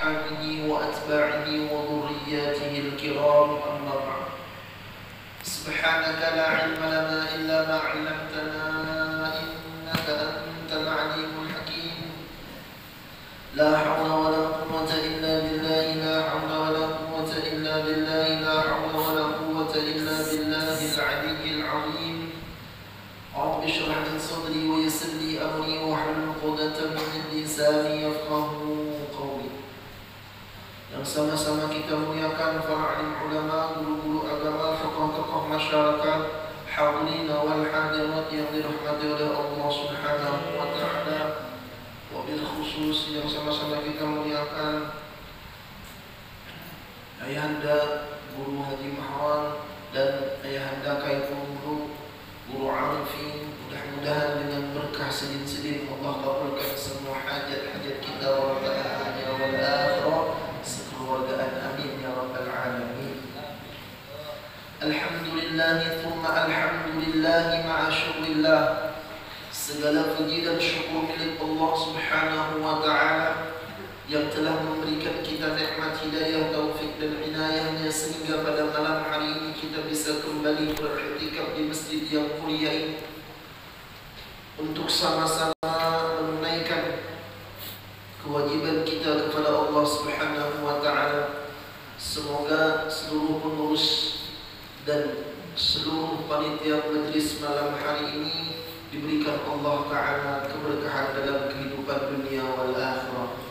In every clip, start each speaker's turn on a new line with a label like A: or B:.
A: وأصحابه وأتباعه وذرياته الكرام أما بعد سبحانك لا علم لنا إلا ما علمتنا إنك أنت العليم الحكيم لا حول ولا قوة إلا بالله لا حول ولا قوة إلا بالله لا حول ولا قوة إلا بالله العلي العظيم رب اشرح لي صدري ويسر لي أمري واحلل عقدة من لساني يفقهوا قولي. Yang sama-sama kita muliakan para alim ulama, guru-guru agama, tokoh-tokoh masyarakat, hadirin wal hadirat yang dirahmati oleh Allah Subhanahu wa taala. Wabil khusus yang sama-sama kita muliakan Ayahanda Guru Haji Mahran dan Ayahanda Kaiful Guru Arifin. Mudah-mudahan dengan berkah sedin-sedin Allah kabulkan semua hajat-hajat kita wa ta'ala wal akhirah sekeluargaan amin ya rabbal alamin. Alhamdulillah thumma alhamdulillah ma'a syukrillah. Segala puji dan syukur milik Allah Subhanahu wa ta'ala yang telah memberikan kita nikmat hidayah, taufik dan inayahnya sehingga pada malam hari ini kita bisa kembali beriktikaf di masjid yang mulia ini untuk sama-sama menunaikan kewajiban kita kepada Allah Subhanahu wa ta'ala. Semoga seluruh pengurus dan seluruh panitia majlis malam hari ini diberikan Allah Ta'ala keberkahan dalam kehidupan dunia wal akhirah.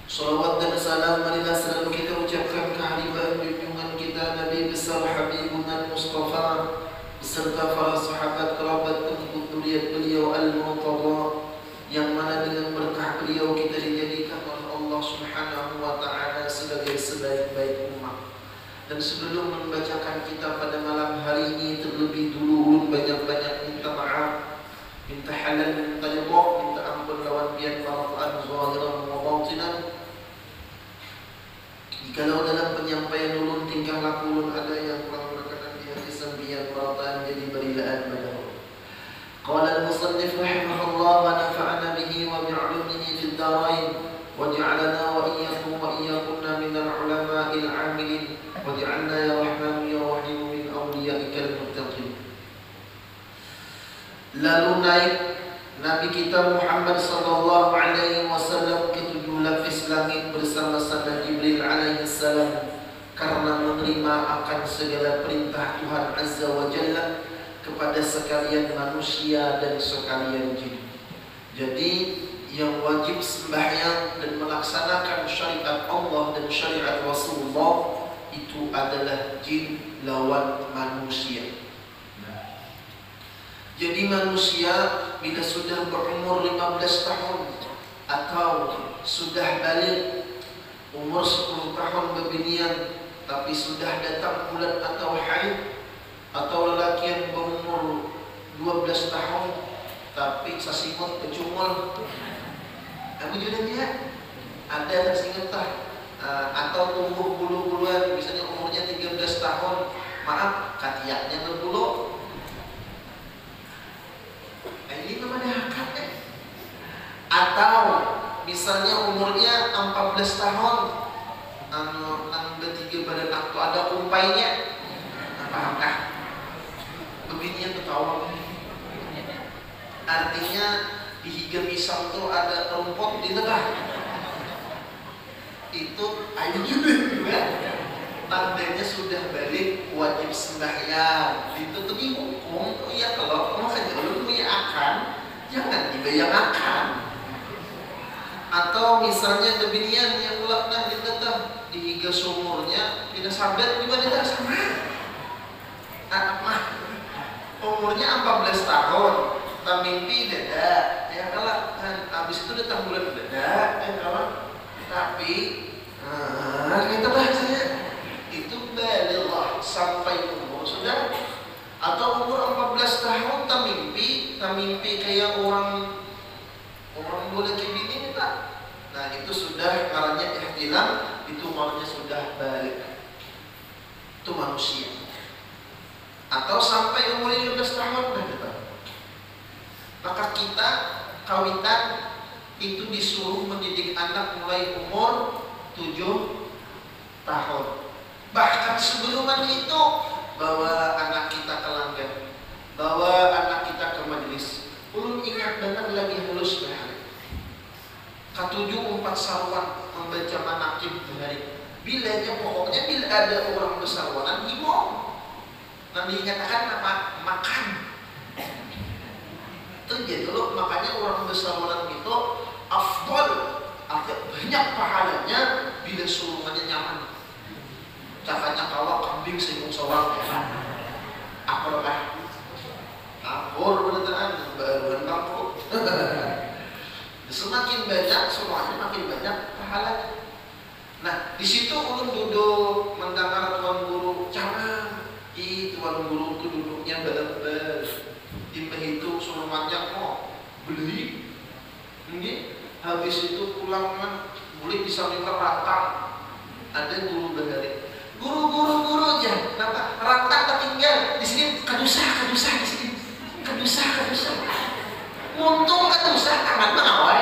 A: Salawat dan salam marilah selalu kita ucapkan kehadiran junjungan kita Nabi besar Habibuna Mustafa beserta para sahabat kerabat pengikut zuriat beliau al-Murtada, yang mana dengan berkah beliau kita dijadikan oleh Allah Subhanahu wa ta'ala sebagai sebaik-baik umat. Dan sebelum membacakan kita pada malam hari ini, terlebih dulu banyak-banyak minta maaf, minta halal, minta ridha, minta ampun lawan bian baraqan zahiran wa batinan. Jikalau dalam penyampaian ulun tingkah laku ulun ada yang kurang berkenan di hati sembian barataan, jadi berilaan beliau. Qala al-musannif rahimahullah wa nafa'ana bihi wa bi'ulumihi fid darain wa ja'alana wa iyyakum wa iyyakunna minal ulama'il 'amilin waj'alna ya rahman ya rahim min awliyaikal muttaqin. Lalu naik Nabi kita Muhammad sallallahu alaihi wasallam ke tujuh lapis langit bersama Sayyidina Jibril alaihi salam karena menerima akan segala perintah Tuhan Azza wa Jalla kepada sekalian manusia dan sekalian jin. Jadi yang wajib sembahyang dan melaksanakan syariat Allah dan syariat Rasulullah itu adalah jin lawan manusia. Jadi manusia bila sudah berumur 15 tahun atau sudah balik umur 10 tahun bebinian tapi sudah datang bulan atau haid, atau lelaki yang berumur 12 tahun tapi sasimut kecumul, aku juga dia ada tersingat atau tumbuh bulu-buluan, misalnya umurnya 13 tahun, maaf katiaknya berbulu. Ini namanya hakat Atau misalnya umurnya 14 tahun, nang bertiga badan aktu ada umpainya, apakah beginian ketawa? Artinya di higa pisang tuh ada rumput di tengah. Itu ayo juga tandanya sudah balik wajib sembahyang. Itu tuh dihukum. Oh iya, kalau makanya lu akan jangan dibayangkan. Atau misalnya kebinian yang ulakna ditetap di higa sumurnya tidak sabar juga tidak sama. Anak mah umurnya 14 tahun, tak mimpi dada, ya kalau habis itu datang bulan dada, ya kalau tapi kita bahasanya itu baligh sampai umur sudah, atau umur 14 tahun tak mimpi kayak orang boleh kebini tak. Nah itu sudah karanya ihtilam, itu maknanya sudah balik, itu manusia. Atau sampai umur 15 tahun dah kita. Maka kita kawitan itu disuruh mendidik anak anak mulai umur 7 tahun. Bahkan sebelum itu, bawa anak kita ke langgar, bawa anak kita ke majelis. Ulun ingat banget lagi halus bahari. Ketujuh 4 sarwan membaca manakib bahari. Bilanya pokoknya bila ada orang bersarwanan imam. Nanti dinyatakan apa? Makan. Terjadi kalau makanya orang bersarwanan itu afdal, artinya banyak pahalanya bila sulungannya nyaman. Cakanya kawak kambing singgung seorang apakah apor beneran baruan bangkrut. Semakin banyak semuanya makin banyak pahalanya. Nah di situ ulun duduk mendengar tuan guru jangan tuan guru itu duduknya benar-benar dihitung sulungannya beli ini habis itu pulang boleh bisa minta rantang. Ada guru bahari guru aja kenapa rantang tertinggal di sini kadusah di sini kadusah muntung kadusah tangan mengawal.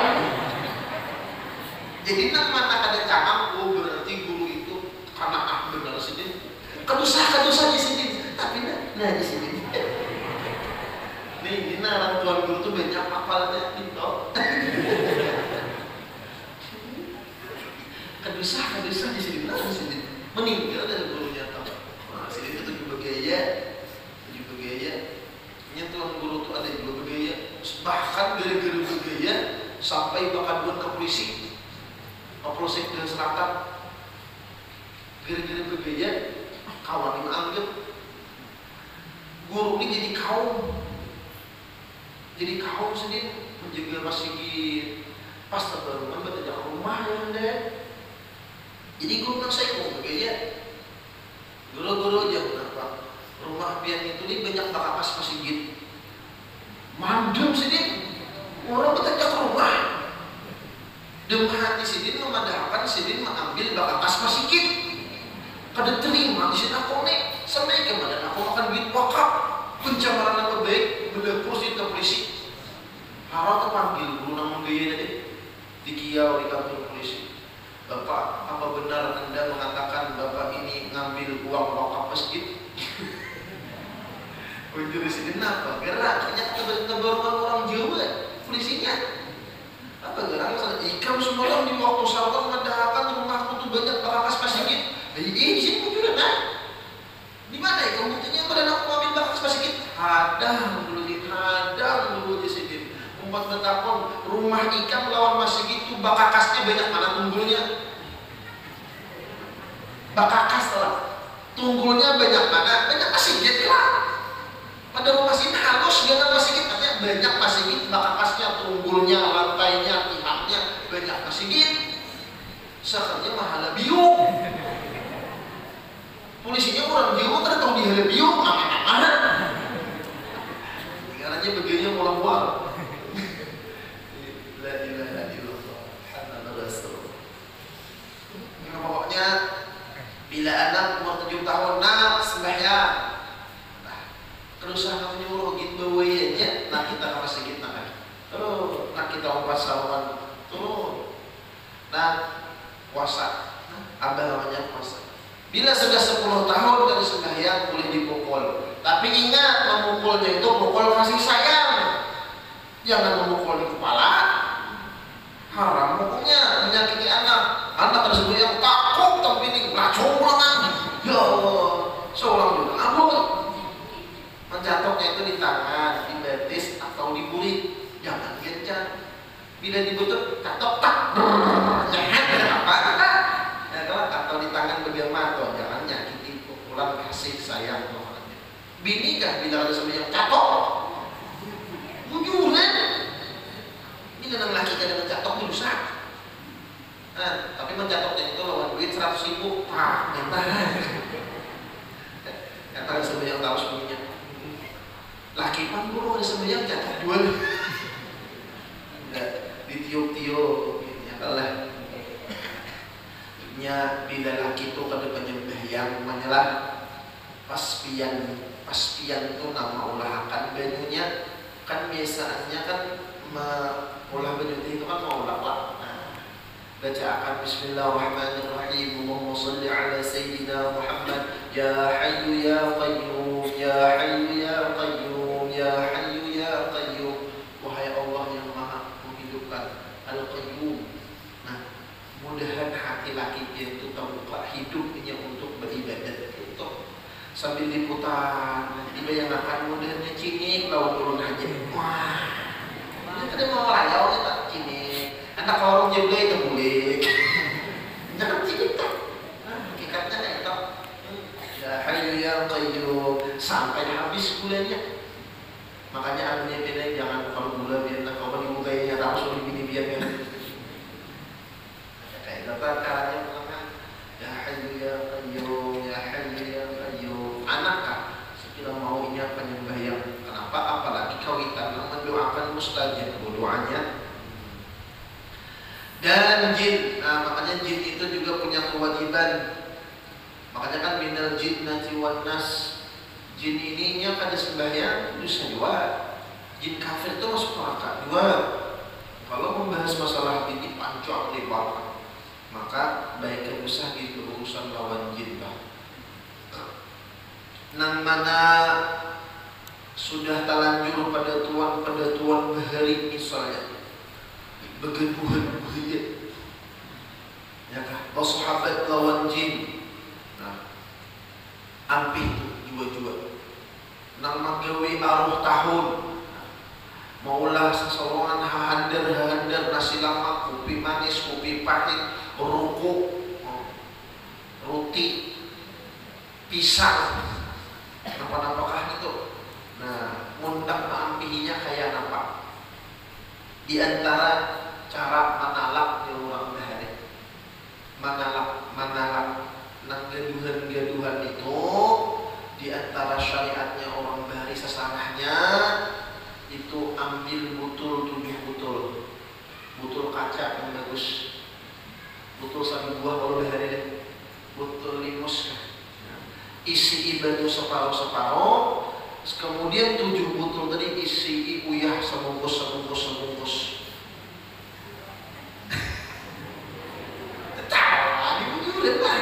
A: Jadi mana ada cakap berarti guru itu karena benar sini kadusah di sini tapi nah di sini nih ini orang tuan guru tuh banyak hafalnya gitu. kadusah di sini nah di sini meninggal dari gurunya tahu. Nah, sini itu juga gaya. Ini tuan guru tuh ada juga gaya. Bahkan gara-gara bergaya sampai bahkan buat ke polisi, Kapolsek dan Selatan. Gara-gara bergaya, kawan yang anggap guru ini jadi kaum sendiri menjaga masjid. Pas terbarukan bertanya rumah yang deh. Jadi guru saya mau bergaya. Guru aja kenapa? Rumah pian itu nih banyak bakakas masjid. Mandem sini. Orang bertanya ke rumah. Demi hati sidin memadahkan sidin mengambil bakakas masjid. Kada terima di sini aku nih. Sampai kemana aku makan duit wakaf. Pencemaran nama baik berlaku di polisi. Harap terpanggil guru nama gaya tadi. Di kiau di kantor polisi. Bapak, apa benar Anda mengatakan Bapak ini ngambil uang wakaf masjid? Ujar di sini apa? Gerak, ternyata kebaruan orang Jawa, polisinya. Apa gerak? Ikam semalam di waktu sahur mendahkan rumahku tuh banyak bakakas masjid. Di sini juga nah. Di mana ya kamu buktinya pada aku ngambil bakakas masjid? Hadang dulu di sini. Umat betapun rumah ikan lawan masjid itu bakakasnya banyak mana tunggulnya? Bakakas lah. Tunggulnya banyak mana? Banyak masjid lah. Pada rumah masjid halus dengan masjid artinya banyak masjid bakakasnya, tunggulnya, lantainya, pihaknya banyak masjid. Sekarangnya mahala biung. Polisinya orang Jawa kan tahu di hala biung mana? Karena begini mulang-mulang. La ilaha illallah Muhammadur Rasulullah. Pokoknya bila anak umur 7 tahun nak sembahyang, terus anak menyuruh gitu bawanya, nak kita apa sedikit nak, terus nak kita umpat sawan, terus, nak puasa, abah namanya puasa. Bila sudah 10 tahun dari sembahyang boleh dipukul, tapi ingat memukulnya itu pukul kasih sayang, jangan memukul di kepala. Haram hukumnya menyakiti anak tersebut yang takut tapi ini racun ulangan. Ya Allah, seorang juga ampun. Menjatuhnya itu di tangan, di betis atau di kulit, jangan gencar. Bila dibutuh katok tak, jangan apa? Ya kalau atau di tangan bagian mata, jangan nyakiti pukulan kasih sayang Tuhannya. Bini kah bila ada sesuatu yang katok, bujuran. Ini dengan laki kan dengan catok itu dosa. Nah, tapi mencatoknya itu lawan duit 100.000, kata sebenarnya tahu sebenarnya. Laki pun dulu ada sebenarnya catok jual. Ditiup-tiup, ya kalah. Nya bila laki itu kada penyembahyang menyelah paspian itu nama olahan banyunya kan biasanya kan olah baju itu kan mau olah. Nah, baca akan Bismillahirrahmanirrahim. Allahumma shalli ala sayyidina Muhammad. Ya Hayyu ya Qayyum, ya Hayyu ya Qayyum, ya Hayyu ya Qayyum. Wahai Allah yang Maha menghidupkan, Al-Qayyum. Nah, mudahan hati laki itu terbuka hidupnya untuk beribadat itu. Sambil diputar, tiba yang akan mudahnya cinik lawan turun aja. Wah, ini tadi mau rayau nih tak cinik. Anak orang juga itu boleh. Jangan cinik tak. Hakikatnya itu. Ya Hayyu ya Qayyum sampai habis gulanya. Makanya anunya beda, jangan kalau gula biar tak kau bagi mukanya langsung begini biar kan. Kayak dapat caranya mengatakan ya Hayyu ya Qayyum, ya Hayyu ya Qayyum. Anak kan sekira maunya penyembah yang kenapa? Apalagi kawitan mendoakan mustajab doanya. Dan jin, nah makanya jin itu juga punya kewajiban. Makanya kan minal jinnati wan nas. Jin ininya kada sembahyang dosa dua. Jin kafir itu masuk neraka dua. Kalau membahas masalah ini panjang lebar, maka baiknya usah gitu urusan lawan jin lah. Nang mana sudah terlanjur pada tuan bahari misalnya begeduhan bahaya, ya kah? Sahabat lawan jin, nah ampih itu jua-jua. Nang magawe aruh tahun, maulah seseorang hahander nasi lama, kopi manis, kopi pahit, ruku, roti, pisang, apa-apakah itu. Nah, mundang ampihinya kayak apa? Di antara cara manalak di orang bahari, manalak nang gaduhan itu. Di antara syariatnya orang bahari sesanahnya itu ambil butul 7 butul kaca yang bagus, butul sabi buah kalau bahari deh, butul limus kan. Isi baju separuh, kemudian 7 butul tadi isi uyah sebungkus. Tahu, ini bujuran lah,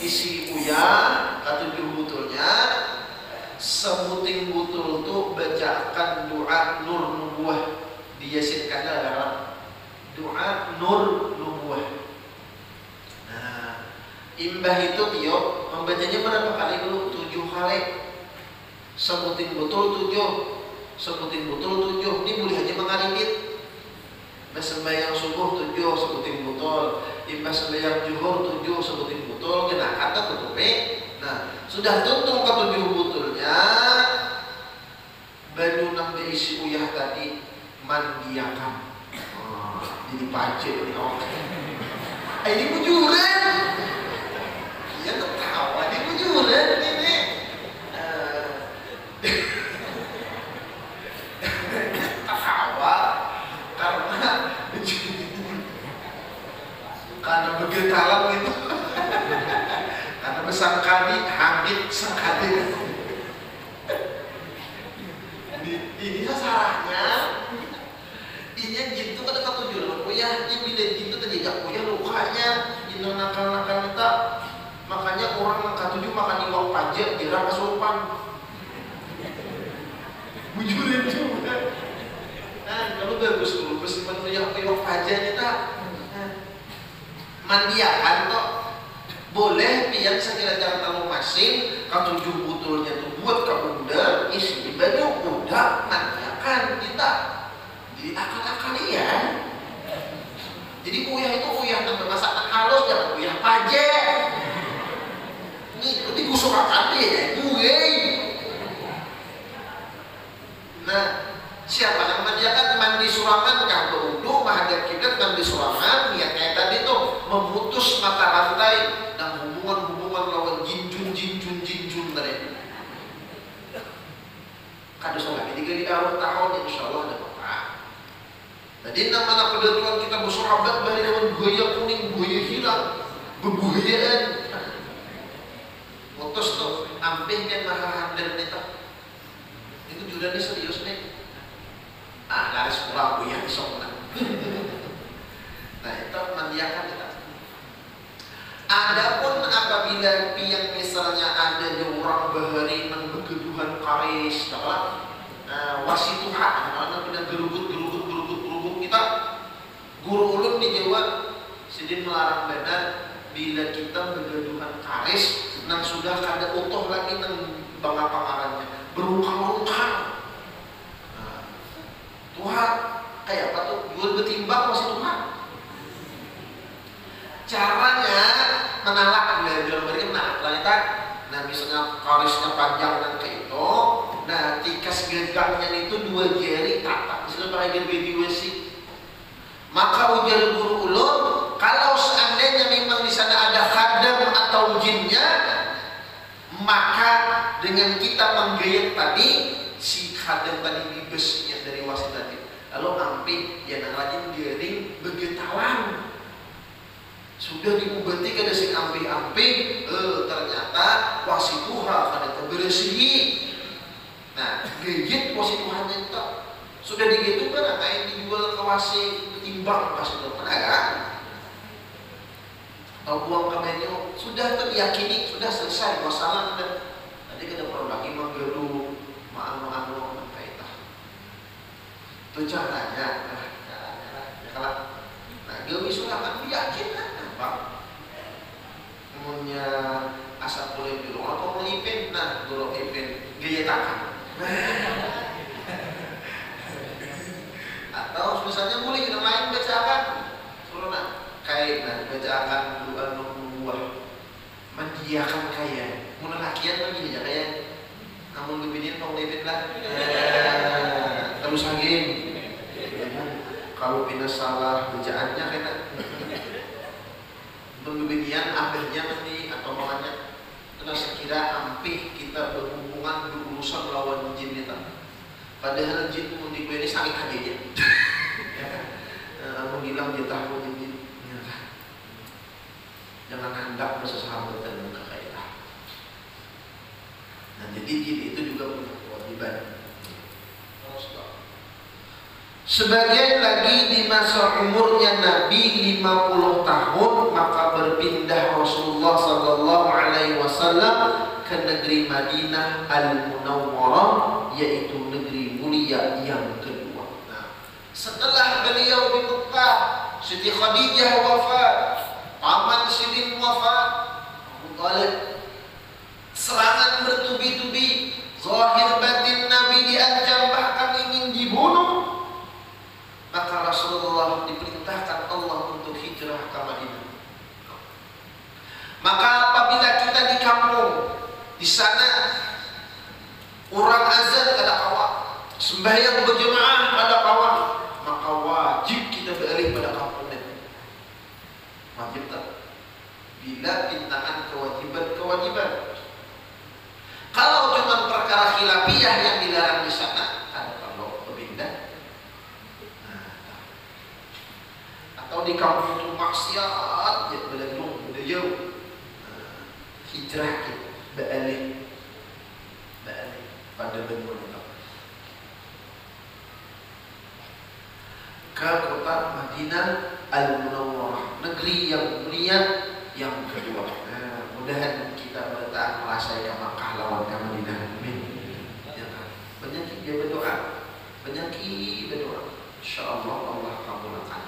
A: isi uyah, 7 butulnya, sebuting butul tuh bacakan doa nur nubuah, diyasinkan dalam doa nur nubuah. Nah, imbah itu tiop membacanya berapa kali dulu? 7 kali. Sebuting butul 7. Ini boleh aja mengaripit. Sembahyang subuh 7 sebuting butul, imbah sembahyang zuhur 7 sebuting butul, kena kata tutupi. Nah, sudah tutup ke 7 butulnya, baju nang diisi uyah tadi mandiakan. Jadi pacet nih orang. Ini bujuran. Dia ketawa, ini bujuran ini. Ketawa karena begetalan itu. Karena besar kali hamid sekali. Ini sasarannya. Ini jin itu kan dekat 7 uyah. Ini bila jin itu tadi gak uyah lukanya, jin nakal kita. Makanya orang angka 7 makan iwak pajak kira kesurupan. Bujurin juga. Nah, kalau bagus dulu bersimpan iwak pajaknya tak. Mandiakan kok. Boleh biar sekira jangan terlalu masin. Kalau 7 butulnya itu buat kamu udah isi baju udah mandiakan kita. Jadi akal-akal ya. Jadi uyah itu uyah dengan masakan halus, jangan uyah pajak. Ini lebih gusuk akal ya, gue. Nah, siapa yang mandiakan? Mandi surangan kah berwudu, menghadap kiblat, mandi surangan, niat kayak tadi tuh memutus mata rantai dan hubungan lawan jinjun tadi. Kado sholat ketika di awal tahun insya Allah ada apa? Jadi nama kedatuan kita bersahabat dari lawan buaya kuning, buaya hilang, bebuayaan. Mutus tuh amping dan mahahandar neta. Itu juga nih serius nih. Laris pulang buaya isok. Nah itu kan kita. Adapun apabila yang misalnya ada orang bahari nang begeduhan karis, wasi Tuhan, karena kita gerubut kita, guru ulun di Jawa, sidin melarang benar bila kita begeduhan karis, nang sudah kada utuh lagi nang pangarannya, berukang-ukang. Tuhan, kayak apa tuh? Jual betimbang wasi Tuhan. Caranya menalak dalam mereka menalak lanjutan. Nah misalnya karisnya panjang dan kayak itu, nah tikas gegangnya itu 2 jari tatak misalnya pakai baby wesi. Maka ujar guru ulun, kalau seandainya memang di sana ada khadam atau jinnya, maka dengan kita menggayat tadi si khadam tadi bibesnya dari wasi tadi, lalu ambil ya nang rajin garing begetalan. Sudah diobati kada sing ampe-ampe, ternyata wasi Tuhan kada terberesihi. Nah, gigit wasi Tuhan itu sudah digitu kan kayak dijual ke wasi timbang pas itu kan ada. Atau buang ke menu, sudah teryakini, sudah selesai masalah dan tadi kada perlu lagi menggeru maaf kayak itu. Itu caranya. Kalau Gami surakan yakin kan apa? Kemudian asap boleh biru atau melipin, nah kalau ipin gaya takan. Atau misalnya boleh kita lain bacakan, kalau nak kayak bacakan doa nubuah, mendiakan kaya, mula lakian lagi aja kaya, namun kebinian mau melipin lah, terus lagi. Kalau bina salah bacaannya kena mengebidian akhirnya nanti atau makanya karena sekira ampih kita berhubungan berurusan lawan jin kita, padahal jin pun di ini sakit aja ya kan menghilang dia tahu jin jangan hendak bersahabat dan berkaitan. Nah jadi jin itu juga punya kewajiban. Sebagian lagi di masa umurnya Nabi 50 tahun maka berpindah Rasulullah sallallahu alaihi wasallam ke negeri Madinah Al-Munawwarah, yaitu negeri mulia yang kedua. Nah, setelah beliau di Mekah, Siti Khadijah wafat, paman Sidin wafat, Abu Thalib, serangan bertubi-tubi, zahir batin Nabi diancam bahkan ingin dibunuh. Maka Rasulullah diperintahkan Allah untuk hijrah ke Madinah. Maka apabila kita di kampung, di sana orang azan kada kawan, sembahyang berjemaah kada kawan, maka wajib kita beralih pada kampung itu. Wajib tak? Bila pintaan kewajiban. Kalau cuma perkara khilafiyah yang dilarang di sana, kada perlu berpindah. Atau di kampung itu maksiat, ya belum jauh. Hijrah kita, beralih pada benua itu. Ke kota Madinah Al-Munawwarah, negeri yang mulia yang kedua. Nah, mudahan kita bertahan merasai ke Makkah lawan ke Madinah. Amin. Ya kan? Banyak dia berdoa, Insyaallah Allah kabulkan.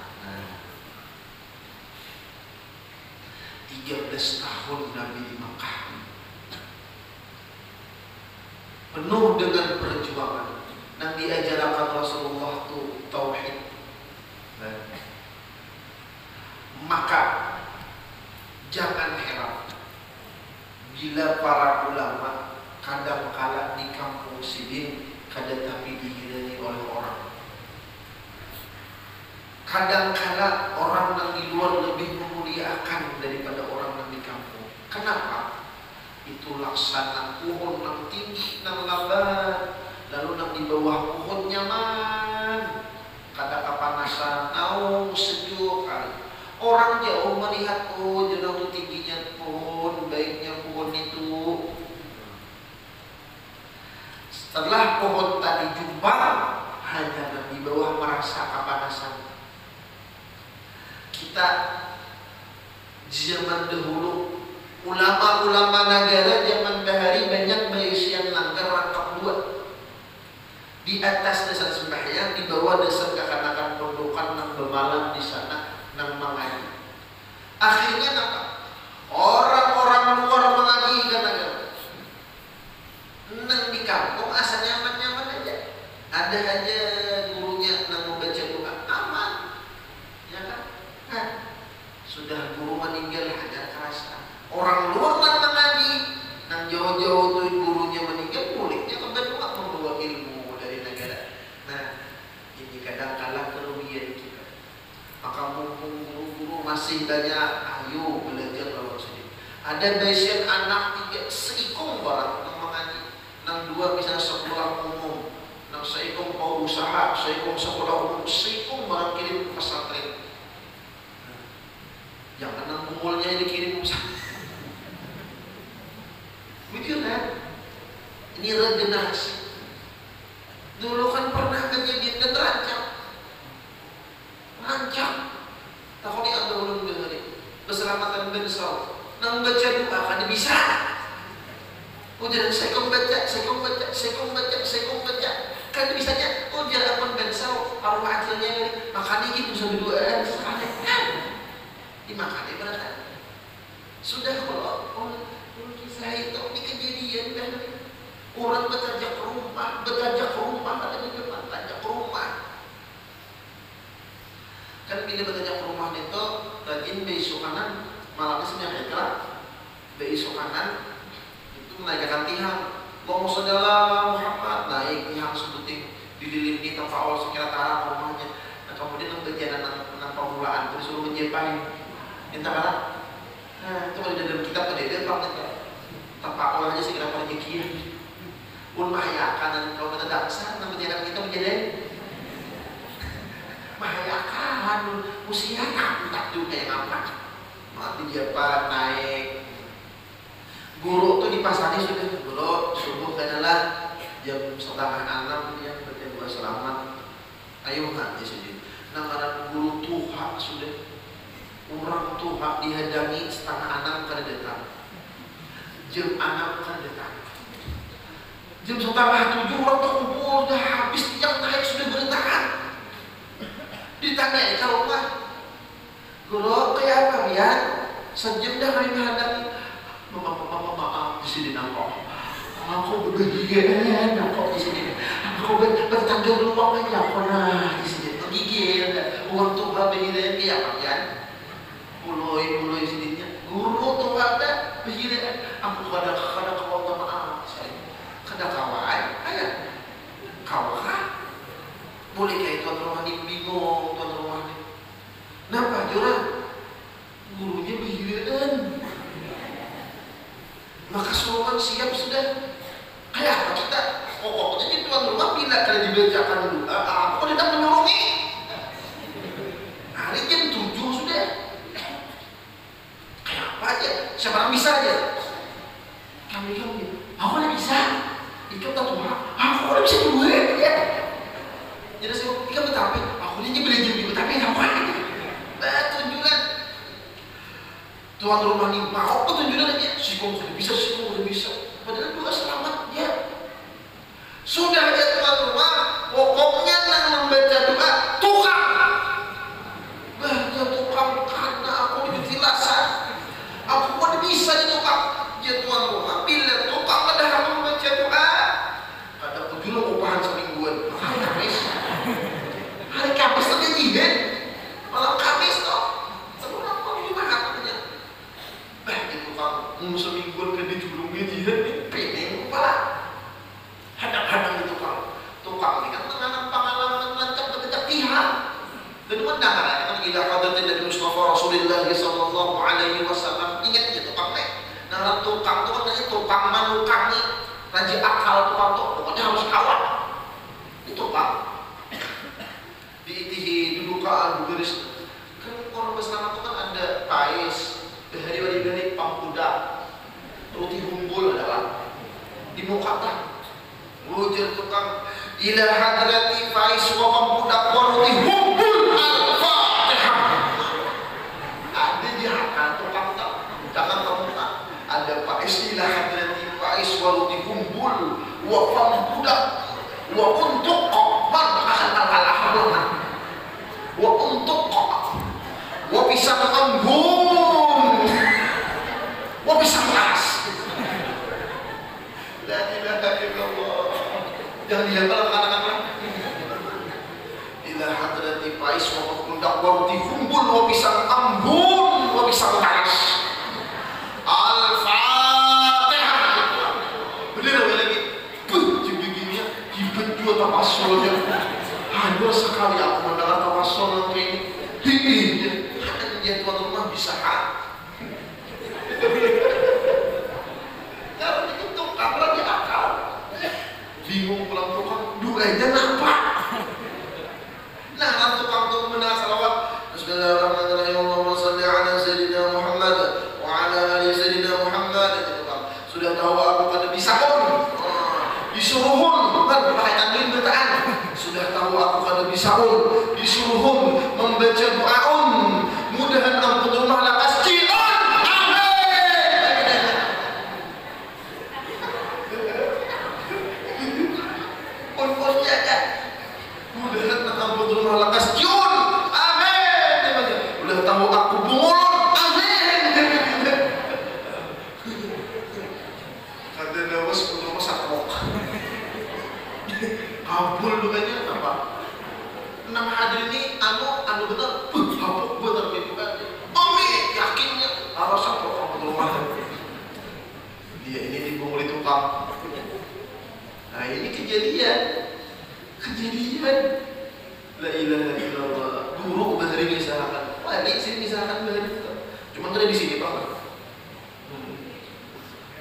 A: 13 tahun Nabi di Makkah, penuh dengan perjuangan. Yang diajarkan Rasulullah itu tauhid. Maka jangan heran bila para ulama kadang kala di kampung Sidin kadang tapi dihindari oleh orang. Kadang-kala orang yang di luar lebih memuliakan daripada orang yang di kampung. Kenapa? Itu laksana pohon yang tinggi, yang lebat, lalu yang di bawah pohon nyaman. Kada kepanasan, sejuk kali. Orang jauh melihat, oh jangan tuh tingginya pohon, baiknya pohon itu. Setelah pohon tadi jumpa, hanya yang di bawah merasa kepanasan. Kita Zaman dahulu ulama-ulama negara zaman bahari banyak bayisian langgar rangkap dua. Di atas dasar sembahyang, di bawah dasar kekanakan pondokan nang bermalam di sana nang mengaji. Akhirnya apa? Orang-orang luar mengaji kan agama. Nang di kampung asal nyaman-nyaman aja. Ada aja gurunya nang membaca doa aman, ya kan? Nah, sudah guru meninggal hajar kerasa. Orang luar nang mengaji, nang jauh-jauh tuh gurunya meninggal, mulutnya kebetulan membawa ilmu dari negara. Nah, ini kadang-kadang kerugian kita. Maka mumpung guru-guru masih banyak, ayo belajar lewat sini. Ada basian anak 3 seikung barang nang mengaji, nang 2 bisa sekolah umum, nang seikung mau usaha, seikung sekolah umum, seikung barang kirim ke pesantren. Jangan nang kumulnya dikirim ke pesantren. Betul kan? Ini regenerasi. Dulu kan pernah kejadian dan terancam. Takut diambil ulun dari keselamatan bensau. Nang baca doa kan bisa. Ujian saya kong baca. Kan bisanya ujian apa bensau arwah akhirnya makanya gitu bisa berdoa sekali. Dimakan berarti. Sudah kalau kisah itu ini kejadian kan orang bekerja ke rumah ada di depan bekerja ke rumah. Kan bila bekerja ke rumah itu rajin besok kanan malamnya sebenarnya kelar besok kanan itu menaikkan tiang ngomong saudara Muhammad naik tiang sebuting dililingi tempat awal sekira tarang rumahnya. Nah kemudian bagian enam permulaan terus suruh menjepai minta kalah. Nah itu kalau di dalam kitab ada tempat awal aja sekira pada jekian pun mahayakan dan kalau kita daksa nama jalan kita menjadi mahayakan usia tak juga yang apa mati jabat naik guru tuh dipasangnya sudah guru subuh adalah jam 5:30 dia berdoa selamat ayo nanti sudah nama guru tuha sudah orang tuha dihadangi 5:30 kada datang jam 6 kada datang jam 6:30 orang terkumpul dah habis yang naik sudah berantakan ditanya kalau rumah guru kayak apa ya sejam dah kami menghadapi maaf di sini nangkok aku bergigil nangkok di sini aku bertanggung luang aja pernah di sini bergigil uang tuh bergigil kayak apa ya mulai sininya guru tuh ada bergigil aku kadang kau maaf saya kadang kawan ayah kawan boleh kayak tuan rumah ini bingung tuan rumah ini kenapa jurang gurunya bergiliran maka seruan siap sudah kayak apa kita pokoknya di tuan rumah bila kalian dibacakan dulu aku tidak menyurungi hari jam 7 sudah kayak apa aja siapa yang bisa aja kami aku tidak bisa ikut Tuhan aku tidak bisa dulu ya jadi saya ikan betapi aku ini belajar di betapi apa tunjukan tuan rumah ini mau tunjukan aja sikong sudah bisa padahal juga selamat ya sudah aja tuan rumah pokoknya nang membaca doa tukang baca tukang karena aku dibetilasan aku pun bisa di tukang ya tuan rumah bila tukang ada membaca doa ada ujung upahan semingguan hari Kamis saja jihad malam Kamis toh sebelum apa gimana katanya itu kan semingguan kan dijulungi jihad nih pening kepala hadang-hadang itu tukang ini kan menanam pengalaman lancap ketika tihan dan mendengar kan ila hadratin dari Mustafa Rasulullah sallallahu alaihi wasallam ingat aja tukang nih nah tukang itu kan tukang manukangi raja akal tukang tuh pokoknya harus kawan itu tukang diitihi dudukaan bugaris kan orang bersama itu kan ada pais hari-hari pangkuda roti humbul adalah di muka tak wujud tukang ila hadrati pais wa pangkuda wa roti humbul al-fatihah ada di haka tukang ila hadrati Faiz waruti kumpul wa fambudak wa untuk man wa untuk wa pisang embun wa pisang keras. La ilaha illallah. Jangan dihafal anak-anak. Ila hadrati Faiz wa fambudak waruti kumpul wa pisang embun wa pisang keras. Al-Fatihah. Bener lagi. Begini ribet juga tawasulnya. Hanya sekali aku mendengar tawasul ini. Dia tuan rumah bisa Jangan dihitung karena dia akal. Bingung pulang tukang. Duanya apa? Nah, tukang tuh mendengar salawat. Bismillahirrahmanirrahim. Allahumma shalli ala sayyidina Muhammad wa ala ali sayyidina Muhammad. Sudah tahu aku kada bisa disuruhun kan pakai tanwin bertaan. Sudah tahu aku kada bisa disuruhun membaca doaun mudahan ampun rumah lakas cion. Amin. Pun jaga mudahan ampun rumah lakas cion. Amin. Udah tahu aku bungul. Amin. Kada nawas untuk masakrok. Kabul bukannya apa? Nama hadir ini anu benar, hapuk benar gitu kan? Amin, yakinnya harus satu orang rumah. Dia ini dibungul tukang. Nah ini kejadian. La ilaha illallah. Guru bahari misalkan, wali sini misalkan bahari itu. Cuma ada di sini pak.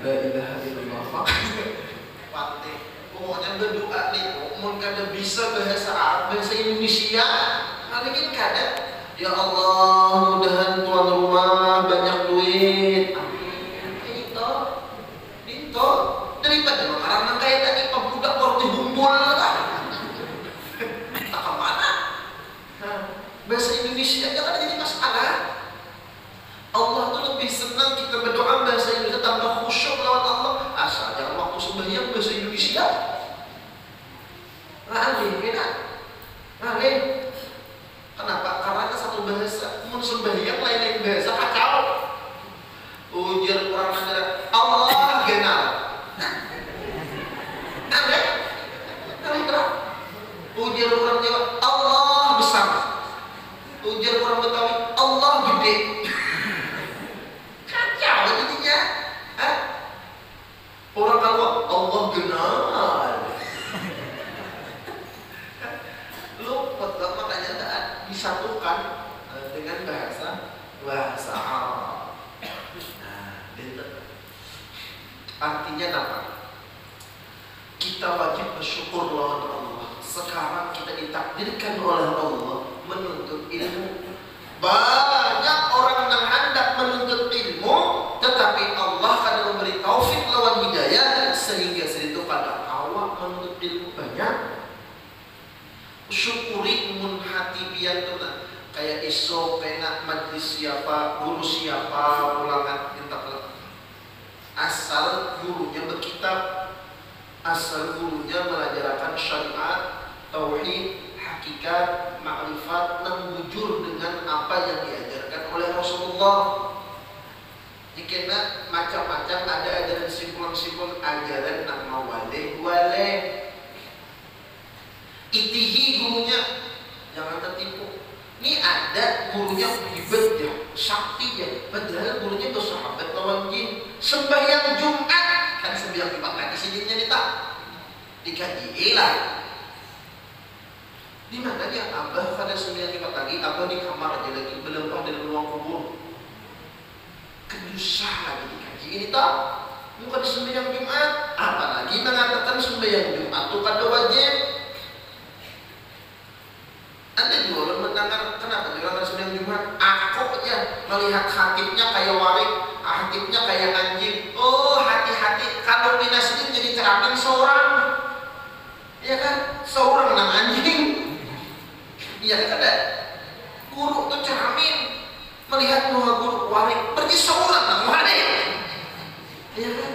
A: La ilaha illallah. Fatih. Pokoknya berdoa nih, mau kada bisa bahasa Arab, bahasa Indonesia, nanti kan kada. Ya Allah, mudahan tuan rumah banyak duit. Amin. Itu daripada orang kayak tadi pemuda roti bumbul tak kemana? Nah, bahasa Indonesia jangan jadi masalah. Allah tuh lebih senang kita berdoa bahasa Indonesia tambah khusyuk lawan Allah. Asal jangan waktu sembahyang bahasa Indonesia. Ngalih, beda. Ngalih. Kenapa? Karena satu bahasa. Mau sembahyang lain bahasa kacau. Ujar orang negara Allah genal. Ngalih. Ngalih terang. Ujar orang Jawa Allah besar. Ujar orang Betawi Allah gede. Kacau jadinya. Orang kalau Allah kenal, lu makanya tak disatukan dengan bahasa Arab. Nah, artinya apa? Kita wajib bersyukur lawan Allah. Sekarang kita ditakdirkan oleh Allah menuntut ilmu. Banyak orang yang hendak menuntut ilmu, tetapi Allah akan memberi taufik lawan hidayah sehingga itu pada awak menuntut ilmu banyak. Syukuri mun hati biar tuh kayak iso kena majlis siapa, guru siapa, ulangan minta asal gurunya berkitab, asal gurunya mengajarkan syariat, tauhid, hakikat, makrifat, dan bujur dengan apa yang diajarkan oleh Rasulullah. Dikena macam-macam ada ajaran simpul-simpul ajaran nama wale. Itihi gurunya, jangan tertipu. Ini ada gurunya ribet ya, sakti ya, padahal gurunya bersahabat lawan jin. Sembahyang Jumat kan sembahyang Jumat lagi sininya dikaji lah. Di mana dia abah pada 9 Jumat lagi, abah di kamar aja lagi, belum ada di ruang kubur. Kedusah lagi dikaji ini tak, bukan sembahyang Jumat, apalagi mengatakan sembahyang Jumat itu kada wajib. Anda juga orang mendengar kenapa dia orang sembahyang Jumat? Aku aja melihat hatibnya kayak warik, hatibnya kayak anjing. Oh hati-hati, kalau minasnya jadi terapin seorang, iya kan? Seorang nang anjing. Iya kan ada guru tuh cermin melihat muka guru warik pergi seorang nang warik, iya kan?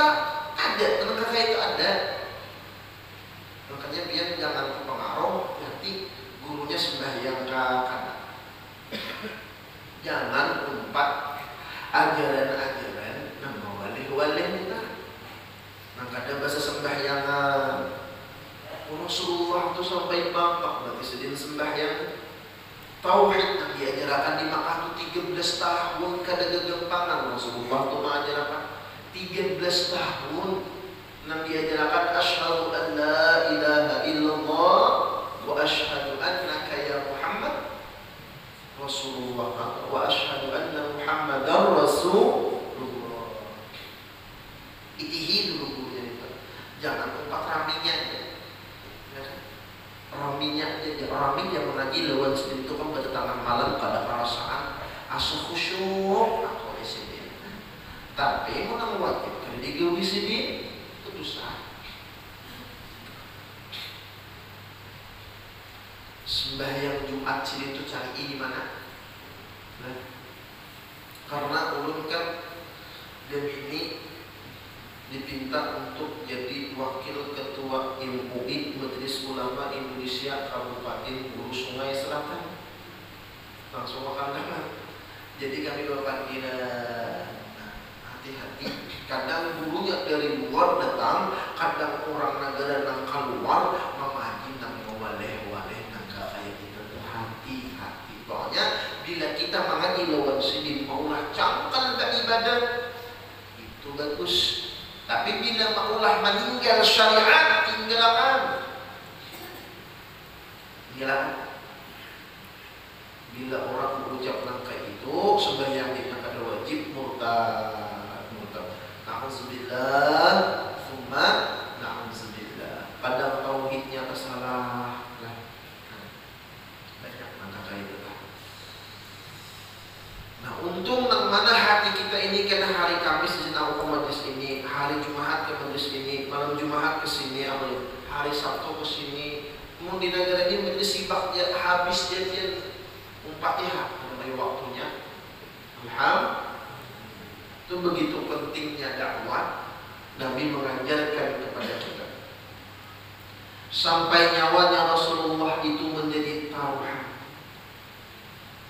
A: kita ada, teman kakak itu ada. Makanya biar jangan terpengaruh nanti gurunya sembahyang kanan. Jangan umpat ajaran-ajaran nama walih-walih kita. Nah kadang bahasa sembahyangan Rasulullah itu sampai bangkak berarti sedih sembahyang. Tauhid yang diajarkan di Makkah itu 13 tahun kada gegempangan. Rasulullah itu mengajarkan 13 tahun yang diajarkan asyhadu an la ilaha illallah wa asyhadu annaka ya Muhammad Rasulullah wa asyhadu anna Muhammadar Rasulullah. Itihi dulu gurunya itu. Jangan umpat raminya. Raminya aja, rami yang mengaji lawan sedih itu kan pada tangan malam pada perasaan asa khusyuk atau di sini. Tapi mana wajib kalau digil di sini itu dosa. Sembahyang Jumat sini itu cari di mana? Nah, karena ulun kan dia ini dipinta untuk jadi wakil ketua MUI Majelis Ulama Indonesia Kabupaten Hulu Sungai Selatan. Langsung makan tangan. Jadi kami bapak kira hati-hati. Kadang gurunya dari luar datang, kadang orang negara nang keluar mengaji nang waleh-waleh nang kayak gitu. Hati-hati. Pokoknya bila kita mengaji lawan sini maulah cangkal ke ibadah itu bagus. Tapi bila maulah meninggal syariat, tinggalkan. Bila orang berucap langkah itu, sembahyangnya ada wajib murtad. Na'udzubillah, summa na'udzubillah. Padahal tauhidnya tersalah. Banyak langkah itu. Nah, untung nang mana hati kita ini kena hari Kamis di sini ke majlis ini, hari Jumat ke majlis ini, malam Jumat ke sini, hari Sabtu ke sini. Mau di negara ini majlis sibak dia habis dia umpatnya mulai waktunya. Alhamdulillah. Itu begitu pentingnya dakwah. Nabi mengajarkan kepada kita. Sampai nyawanya Rasulullah itu menjadi taruhan.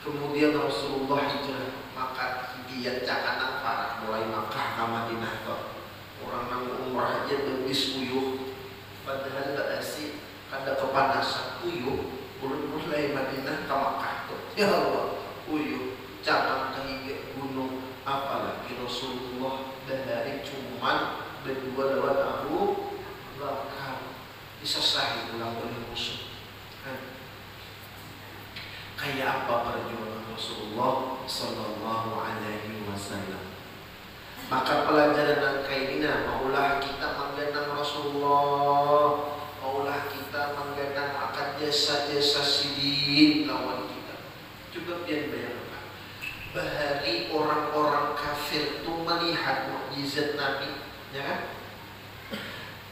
A: Kemudian Rasulullah hijrah, maka dia cakap parah mulai Makkah ke Madinah tuh. Orang nang umrah aja berbis uyuh, padahal tak asik, kada kepanasan uyuh, mulai Madinah ke Makkah tuh. Ya Allah, uyuh, jangan ke gunung, apalagi Rasulullah dari cuman berdua lawan Abu Bakar, disesahi ulang oleh musuh. Kayak apa perjuangan Rasulullah Sallallahu Alaihi Wasallam. Maka pelajaran yang kayak ini, maulah kita menggenang Rasulullah, maulah kita menggenang akan jasa-jasa sidin lawan kita. Coba dia bayangkan, bahari orang-orang kafir itu melihat mukjizat Nabi, ya kan?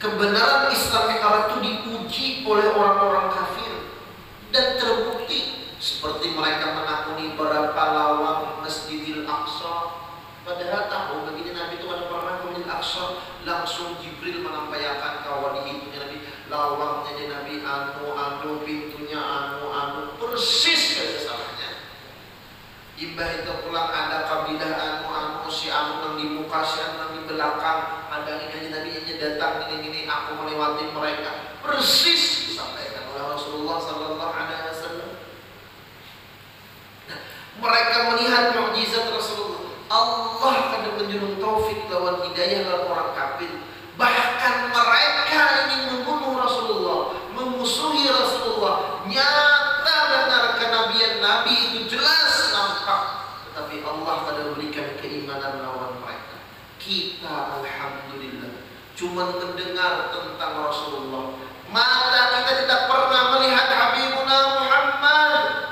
A: Kebenaran Islam itu diuji oleh orang-orang kafir dan terbukti. Seperti mereka menakuni berapa lawang Masjidil Aqsa. Padahal tahu begini Nabi itu ada pernah ke Masjidil Aqsa. Langsung Jibril menyampaikan kawan dihitungnya Nabi. Lawangnya di Nabi anu, pintunya anu. Persis saja salahnya. Imbah itu pulang ada kabilah anu, si anu yang di muka, si anu yang di belakang. Ada ini Nabi ini datang gini, aku melewati mereka. Persis disampaikan oleh Rasulullah Sallallahu Alaihi Wasallam. Mereka melihat mukjizat Rasulullah. Allah akan menjunjung taufik lawan hidayah lawan orang kafir. Bahkan mereka ingin membunuh Rasulullah, memusuhi Rasulullah. Nyata benar kenabian Nabi itu jelas nampak. Tetapi Allah akan berikan keimanan lawan mereka. Kita alhamdulillah cuma mendengar tentang Rasulullah. Mata kita tidak pernah melihat Habibuna Muhammad.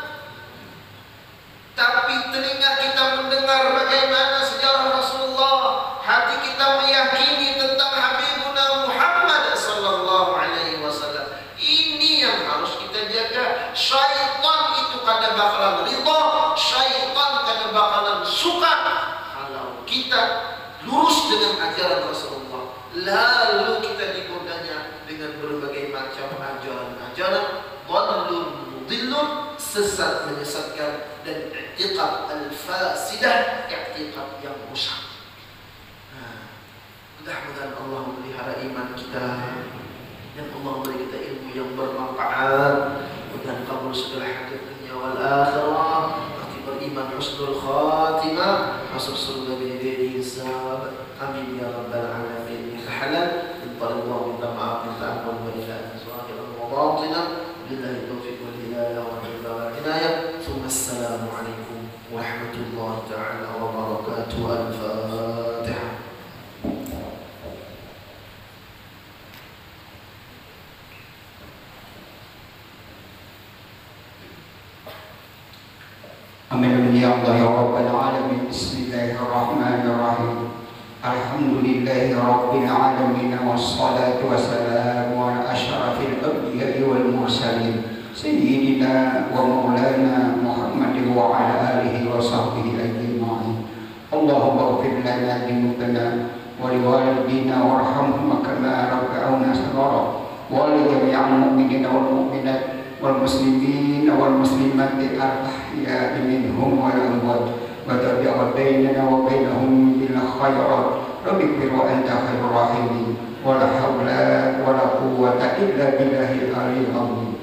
A: Tapi telinga kita mendengar bagaimana sejarah Rasulullah. Hati kita meyakini tentang Habibuna Muhammad Sallallahu Alaihi Wasallam. Ini yang harus kita jaga. Syaitan itu kada bakalan ridha, syaitan kada bakalan suka kalau kita lurus dengan ajaran Rasulullah. lalu kita digodanya dengan berbagai macam ajaran-ajaran dhallun mudillun, sesat menyesatkan, dan i'tiqad al-fasidah, i'tiqad yang rusak. Mudah-mudahan Allah memelihara iman kita dan Allah memberi kita ilmu yang bermanfaat dan kabul segala hajat dunia wal akhirah. Mati beriman, husnul khatimah, masuk surga bidiri hisab. Amin ya rabbal alamin. Minta halal, minta ridha, minta maaf, minta ampun, wa ila zahiran wa batinah. Billahi taufiq wal hidayah wa wal inayah. Assalamu alaikum warahmatullahi taala wabarakatuh. Al-Fatihah.
B: Amin ya Allah ya Rabbal alamin. Bismillahirrahmanirrahim. Alhamdulillahi rabbil alamin, wassalatu wassalamu ala asyrafil anbiya'i wal mursalin sayyidina wa maulana Muhammadin wa ala alihi wa sahbihi ajma'in. Allahumma ighfir lana dhunubana wa liwalidina warhamhum kama rabbawna shaghara wa li jami'il mu'minina wal mu'minat wal muslimin wal muslimat al-ahya'i minhum wal amwat wa tabi'a bainana wa bainahum bil khairat. Rabbi ighfir wa anta khairur rahimin. Wa la hawla wa la quwwata illa billahil aliyyil azim.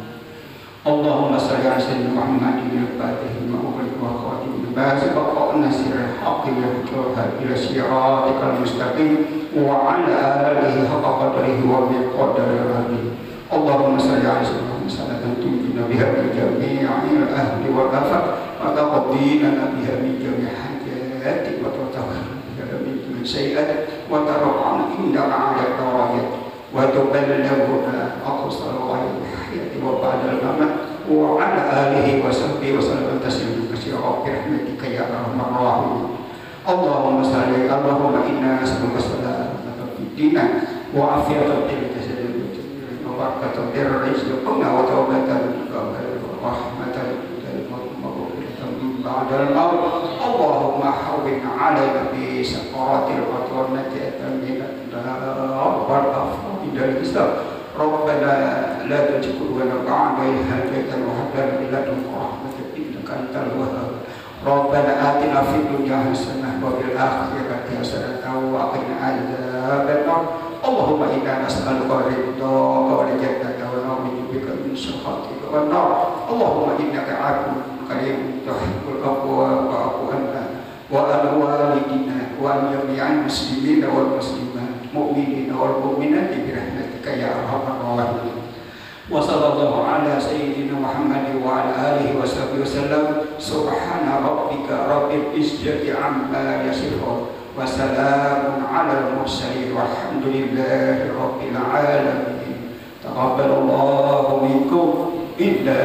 B: Allahumma salli ala sayyidina Muhammadin al-Fatih lima ughliqa wal khatim lima sabaqa nasiril haqqi wal hadi ila siratikal mustaqim wa ala alihi haqqa qadrihi wa miqdaril azim. Allahumma salli ala sayyidina Muhammadin tunjina biha min jami'il ahli wal afat wa taqdina biha min jami'il hajati wa tutahhir biha min sayyi'at wa tarfa'na indaka 'ala darajat wa tuballighuna aqsal hayati wa ba'dal mamat wa 'ala alihi wa sahbihi wa sallam tasliman katsiran bi rahmatika ya arhamar rahimin. Allahumma salli Allahumma inna nas'aluka salamatan fid din wa afiyatan fil jasad وبركة الرزق وتوبة ورحمة بعد الموت. اللهم حوّن علينا بسكرات الموت والنجاة من النار والعفو من الإسلام. ربنا لا تزغ قلوبنا بعد إذ هديتنا وهب لنا من لدنك رحمة إنك أنت الوهاب. ربنا آتنا في الدنيا حسنة وفي الآخرة حسنة وقنا عذاب النار. اللهم إنا نسألك رضاك والجنة ونعوذ بك من سخطك والنار. اللهم إنك عفو كريم تحب العفو فاعف عنا وعن والدينا وعن جميع المسلمين والمسلمات المؤمنين والمؤمنات برحمتك يا أرحم الراحمين. وصلى الله على سيدنا محمد وعلى آله وصحبه وسلم. سبحان ربك رب العزة عما يصفون وسلام على المرسلين والحمد لله رب العالمين. تقبل الله منكم إلا